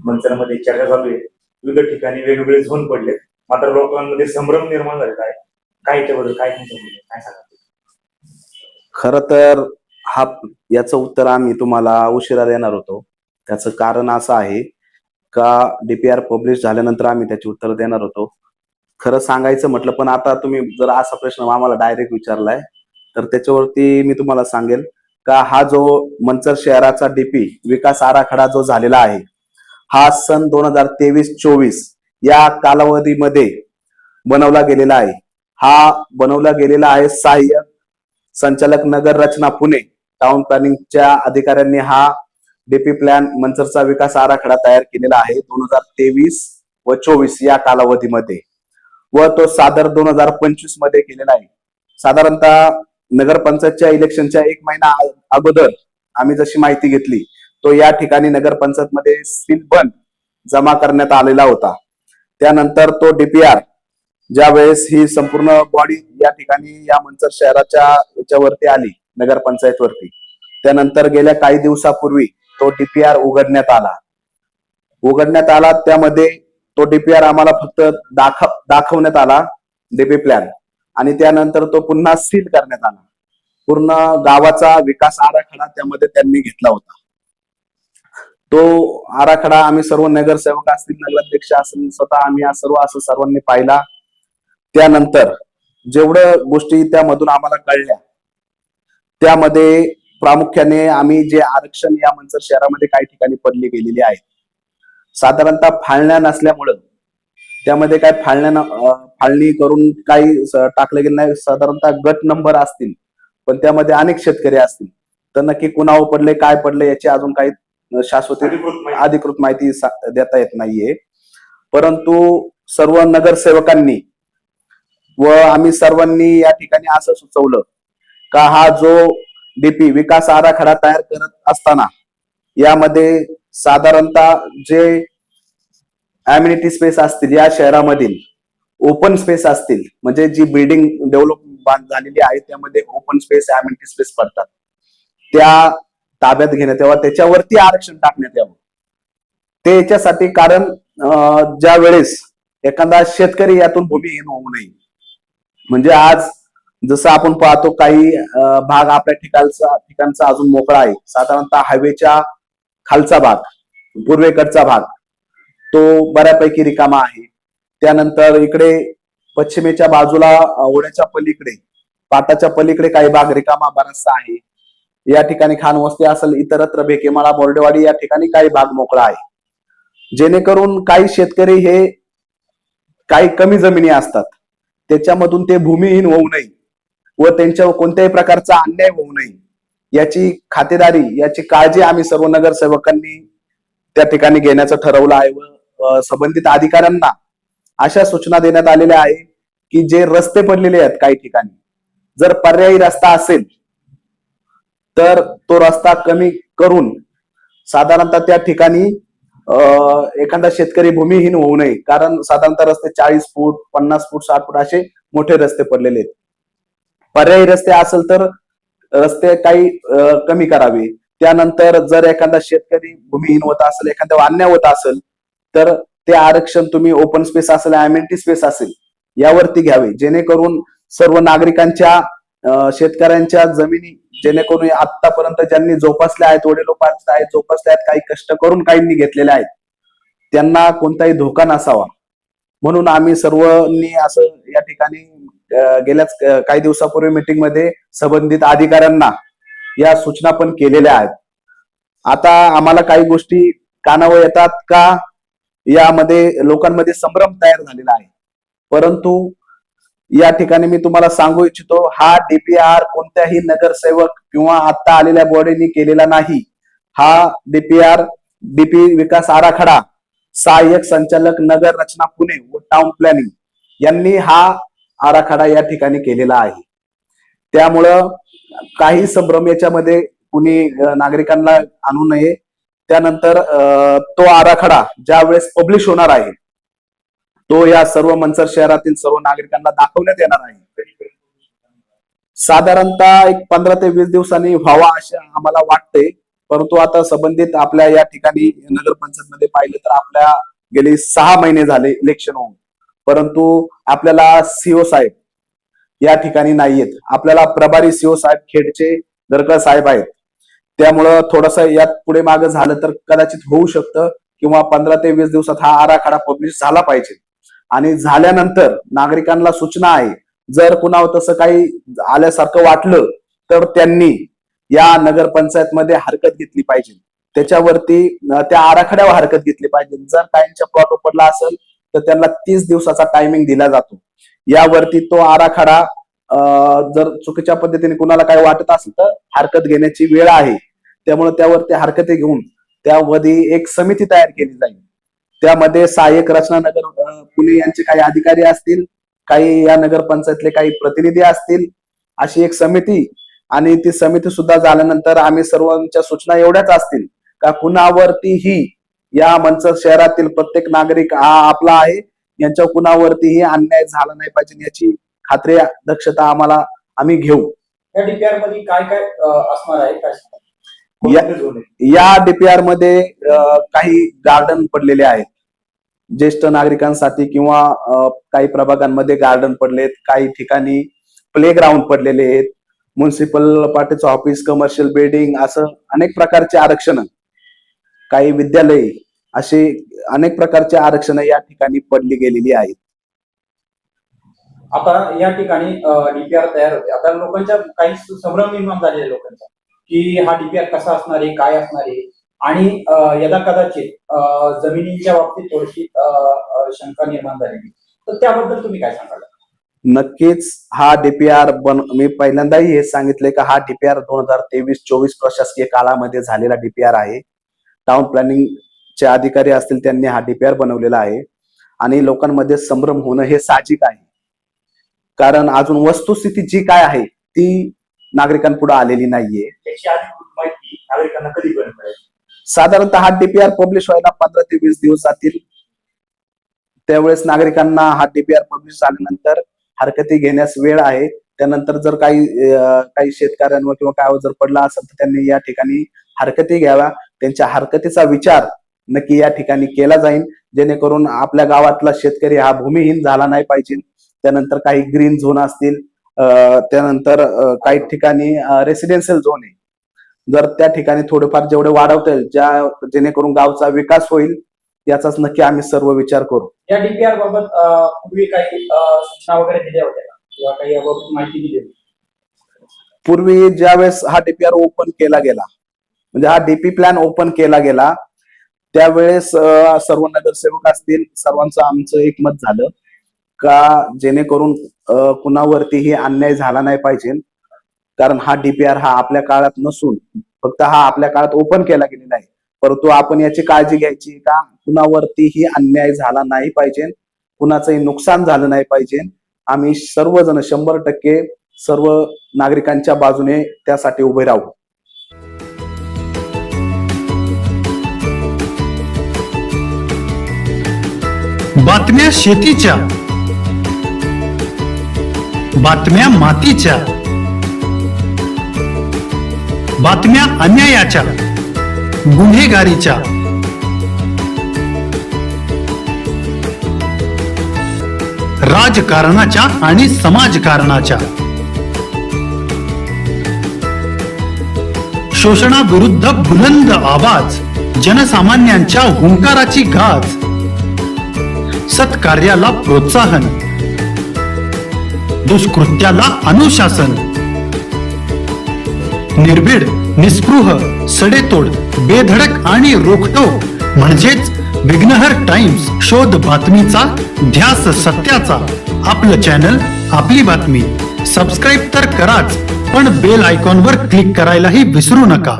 मंचरमध्ये चर्चा चालू आहे. विविध ठिकाणी वेगवेगळे झोन पडले, मात्र लोकांमध्ये संभ्रम निर्माण झालेला आहे. काय त्याबद्दल काय काय सांगा? खर तर हा याचं उत्तर आम्ही तुम्हाला उशिरा देणार होतो. त्याचं कारण असं आहे का डीपीआर पब्लिश झाल्यानंतर आम्ही त्याची उत्तर देणार होतो. खरं सांगायचं म्हटलं, पण आता तुम्ही जर असा प्रश्न आम्हाला डायरेक्ट विचारलाय तर त्याच्यावरती मी तुम्हाला सांगेल का हा जो मंचर शहराचा डीपी विकास आराखडा जो झालेला आहे, हा सन 2023-24 या कालावधीमध्ये बनवला गेलेला आहे. हा बनवला गेलेला आहे सहाय्यक संचालक नगर रचना पुणे टाउन प्लॅनिंगच्या अधिकाऱ्यांनी हा डीपी प्लॅन मंचरचा विकास आराखडा तयार केलेला आहे 2023 व 24 या कालावधीमध्ये, व तो सादर 2025 मध्ये केलेला आहे. साधारणतः नगरपंचायतच्या इलेक्शनच्या 1 महिना अगोदर आम्ही जशी माहिती घेतली, तो या ठिकाणी नगरपंचायत मध्ये सील बंद जमा करण्यात आलेला होता. त्यानंतर तो डीपीआर ज्या वेळेस ही संपूर्ण बॉडी या ठिकाणी या मंचर शहराच्या याच्यावरती आली, नगरपंचायत वरती, त्यानंतर गेल्या काही दिवसापूर्वी तो डीपीआर उघडण्यात आला. त्यामध्ये तो डीपीआर आम्हाला फक्त दाखवण्यात आला, डीपी प्लॅन, आणि त्यानंतर तो पुन्हा सील करण्यात आला. पूर्ण गावाचा विकास आराखडा त्यामध्ये त्यांनी घेतला होता. तो आराखडा आम्ही सर्व नगरसेवक असतील, नगराध्यक्ष असतील, स्वतः आम्ही असं सर्वांनी पाहिला. त्यानंतर जेवढ्या गोष्टी त्यामधून आम्हाला कळल्या, त्यामध्ये प्रामुख्याने आम्ही जे आरक्षण या मंचर शहरामध्ये काही ठिकाणी पडली गेलेली आहेत, साधारणतः फाळण्या नसल्यामुळं त्यामध्ये काय फाळणी करून काही टाकलं गेलं नाही. साधारणतः गट नंबर असतील, पण त्यामध्ये अनेक शेतकरी असतील, तर नक्की कुणावर पडले, काय पडले याची अजून काही शाश्वती अधिकृत माहिती देता येत नाहीये. परंतु सर्व नगरसेवकांनी व आम्ही सर्वांनी या ठिकाणी असं सुचवलं का हा जो डीपी विकास आराखडा तयार करत असताना यामध्ये साधारणतः जे अम्युनिटी स्पेस असतील, या शहरामधील ओपन स्पेस असतील, म्हणजे जी बिल्डिंग डेव्हलप झालेली आहे त्यामध्ये ओपन स्पेस, अम्युनिटी स्पेस पडतात, त्या ताब्यात घेण्यात यावं, त्याच्यावरती आरक्षण टाकण्यात यावं. ते याच्यासाठी कारण ज्या वेळेस एखादा शेतकरी यातून भूमिहीन होऊ नये. म्हणजे आज जसं आपण पाहतो काही भाग आपल्या ठिकाणचा अजून मोकळा आहे. साधारणतः हायवेच्या खालचा भाग, पूर्वेकडचा भाग, तो बऱ्यापैकी रिकामा आहे. त्यानंतर इकडे पश्चिमेच्या बाजूला ओढ्याच्या पलीकडे, पाटाच्या पलीकडे काही भाग रिकामा बराचसा आहे. या ठिकाणी खानवस्ती असेल, इतरत्र भेकेमाळा, बोर्डेवाडी या ठिकाणी काही भाग मोकळा आहे. जेणेकरून काही शेतकरी हे काही कमी जमिनी असतात, त्याच्यामधून ते भूमिहीन होऊ नये व त्यांच्यावर कोणत्याही प्रकारचा अन्याय होऊ नये याची खातेदारी, याची काळजी आम्ही सर्व नगरसेवकांनी त्या ठिकाणी घेण्याचं ठरवलं आहे. व संबंधित अधिकाऱ्यांना अशा सूचना देण्यात आलेल्या आहे की जे रस्ते पडलेले आहेत काही ठिकाणी, जर पर्यायी रस्ता असेल तर तो रस्ता कमी करून साधारणतः त्या ठिकाणी एखादा शेतकरी भूमिहीन होऊ नये. कारण साधारणतः रस्ते 40 फूट, 50 फूट, 60 फूट असे मोठे रस्ते पडलेले आहेत. पर्यायी रस्ते असेल तर रस्ते काही कमी करावे. त्यानंतर जर एखादा शेतकरी भूमिहीन होत असेल, एखाद्या अन्याय होत असेल, तर ते आरक्षण तुम्ही ओपन स्पेस असेल, अम्युनिटी स्पेस असेल, यावरती घ्यावे. जेणेकरून सर्व नागरिकांच्या, शेतकऱ्यांच्या जमिनी, जेणेकरून आतापर्यंत ज्यांनी जोपासल्या आहेत, वडिलोपार्जित आहेत, जोपासल्या आहेत, काही कष्ट करून काहींनी घेतलेले आहेत, त्यांना कोणताही धोका नसावा म्हणून आम्ही सर्वांनी असं या ठिकाणी गेल्याच काही दिवसापूर्वी मीटिंग मध्ये संबंधित अधिकाऱ्यांना या सूचना पण केलेल्या आहेत. आता आम्हाला काही गोष्टी कानावर येतात का यामध्ये लोकांमध्ये संभ्रम तयार झालेला आहे, परंतु या ठिकाणी मी तुम्हाला सांगू इच्छितो, हा डीपीआर कोणत्याही नगरसेवक किंवा आता आलेल्या बॉडीने केलेला नाही. हा डीपी विकास आराखडा सहाय्यक संचालक नगर रचना पुणे व टाउन प्लॅनिंग यांनी हा आराखडा या ठिकाणी केलेला आहे. त्यामुळं काही संभ्रम याच्यामध्ये कुणी नागरिकांना आणू नये. त्यानंतर तो आराखडा ज्या वेळेस पब्लिश होणार आहे, तो या सर्व मंचर शहरातील सर्व नागरिकांना दाखवण्यात येणार आहे. साधारणतः एक 15 ते 20 दिवसांनी व्हावा असे आम्हाला वाटते. परंतु आता संबंधित आपल्या या ठिकाणी नगरपंचायत मध्ये पाहिलं तर आपल्या गेली 6 महिने झाले इलेक्शन होऊन, परंतु आपल्याला सीओ साहेब या ठिकाणी नाहीयेत. आपल्याला प्रभारी सीओ साहेब खेडचे दरकळ साहेब आहेत. त्यामुळं थोडस यात पुढे मागे झालं तर कदाचित होऊ शकतं किंवा 15 ते 20 दिवसात हा आराखडा पब्लिश झाला पाहिजे. आणि झाल्यानंतर नागरिकांना सूचना आहे, जर कुणावर तसं काही आल्यासारखं वाटलं तर त्यांनी या नगरपंचायत मध्ये हरकत घेतली पाहिजे. त्याच्यावरती त्या आराखड्यावर हरकत घेतली पाहिजे. जर काहींच्या प्लॉट पडला असेल तर त्यांना 30 दिवसाचा टायमिंग दिला जातो. यावरती तो आराखडा जर चुकीच्या पद्धतीने कुणाला काही वाटत असेल तर हरकत घेण्याची वेळ आहे. त्यामुळे त्यावरती हरकती घेऊन त्यामध्ये एक समिती तयार केली जाईल. त्यामध्ये सहाय्यक रचना नगर पुणे यांचे काही अधिकारी असतील, काही या नगरपंचायतले काही प्रतिनिधी असतील, अशी एक समिती. आणि ती समिती सुद्धा झाल्यानंतर आम्ही सर्वांच्या सूचना एवढ्याच असतील का कुणावरतीही या मंचर शहरातील प्रत्येक नागरिक हा आपला आहे, यांच्या कुणावरतीही अन्याय झाला नाही पाहिजे याची खात्री दक्षता आम्ही घेऊ. या डीपीआर मध्ये काय काय असणार आहे, काय या डीपीआर मध्ये काही गार्डन पडलेले आहेत ज्येष्ठ नागरिकांसाठी किंवा काही प्रभागांमध्ये गार्डन पडलेत, काही ठिकाणी प्ले ग्राउंड पडलेले आहेत, म्युन्सिपल पार्टीचं ऑफिस, कमर्शियल बिल्डिंग, असं अनेक प्रकारचे आरक्षण, काही विद्यालय, असे अनेक प्रकारचे आरक्षण या ठिकाणी पडली गेलेली आहेत. आता या ठिकाणी डीपीआर तयार होते. आता लोकांच्या काही संभ्रम निर्माण झालेले लोकांचा की हा डीपीआर कसा असणार आहे, काय असणार आहे, आणि यदा कदाचित जमिनींच्या बाबतीत थोडीशी शंका निर्माण झालेली, तर त्याबद्दल तुम्ही काय सांगाल? नक्कीच हा डीपीआर मी पहिल्यांदाही हे सांगितले का हा डीपीआर 2023-24 प्रशासकीय काळामध्ये झालेला डीपीआर आहे. टाउन प्लॅनिंग चे अधिकारी असतील त्यांनी हा डीपीआर बनवलेला आहे. आणि लोकांमध्ये संभ्रम होणं हे साहजिक आहे, कारण अजून वस्तुस्थिती जी काय आहे ती नागरिकांपुढे आलेली नाहीये. त्याची अधिकृत माहिती नागरिकांना कधी मिळेल? साधारणतः हा डीपीआर पब्लिश व्हायला 15 ते 20 दिवस जातील. त्यावेळेस नागरिकांना हा डीपीआर पब्लिश झाल्यानंतर हरकती घेण्यास वेळ आहे. त्यानंतर जर काही शेतकऱ्यांवर किंवा काय जर पडला असेल तर त्यांनी या ठिकाणी हरकती घ्याव्या. त्यांच्या हरकतीचा विचार नक्की या ठिकाणी केला जाईल, जेणेकरून आपल्या गावातला शेतकरी हा भूमिहीन झाला नाही पाहिजे. त्यानंतर काही ग्रीन झोन असतील, त्यानंतर काही ठिकाणी रेसिडेन्शियल झोन आहे, जर त्या ठिकाणी थोडेफार जेवढे वाढवता येईल जेणेकरून गावचा विकास होईल, याचाच नक्की आम्ही सर्व विचार करू. या डीपीआर बाबत पूर्वी काही सूचना वगैरे दिल्या होत्या का, किंवा काही याबाबत माहिती दिली होती? पूर्वी ज्यावेळेस हा डीपीआर ओपन केला गेला, म्हणजे हा डीपी प्लॅन ओपन केला गेला, त्यावेळेस सर्व नगरसेवक असतील, सर्वांचं आमचं एकमत झालं का जेणेकरून कुणावरतीही अन्याय झाला नाही पाहिजे. कारण हा डीपीआर हा आपल्या काळात नसून फक्त हा आपल्या काळात ओपन केला गेलेला आहे, परंतु आपण याची काळजी घ्यायची का कुणावरतीही अन्याय झाला नाही पाहिजे, कुणाचंही नुकसान झालं नाही पाहिजे. आम्ही सर्वजण 100% सर्व नागरिकांच्या बाजूने त्यासाठी उभे राहू. बातम्या शेतीच्या, बातम्या मातीच्या, बातम्या अन्यायाच्या, गुन्हेगारीच्या, राजकारणाच्या आणि समाजकारणाच्या, शोषणाविरुद्ध बुलंद आवाज, जनसामान्यांच्या हुंकाराची गाज, सत्कार्याला प्रोत्साहन, दुष्कृत्याला अनुशासन, निर्भीड, निस्पृह, सडेतोड, बेधडक आणि रोखटोक म्हणजेच विघ्नहर टाइम्स. शोध बातमीचा, ध्यास सत्याचा. आपलं चॅनल, आपली बातमी. सबस्क्राईब तर कराच, पण बेल आयकॉनवर क्लिक करायलाही विसरू नका.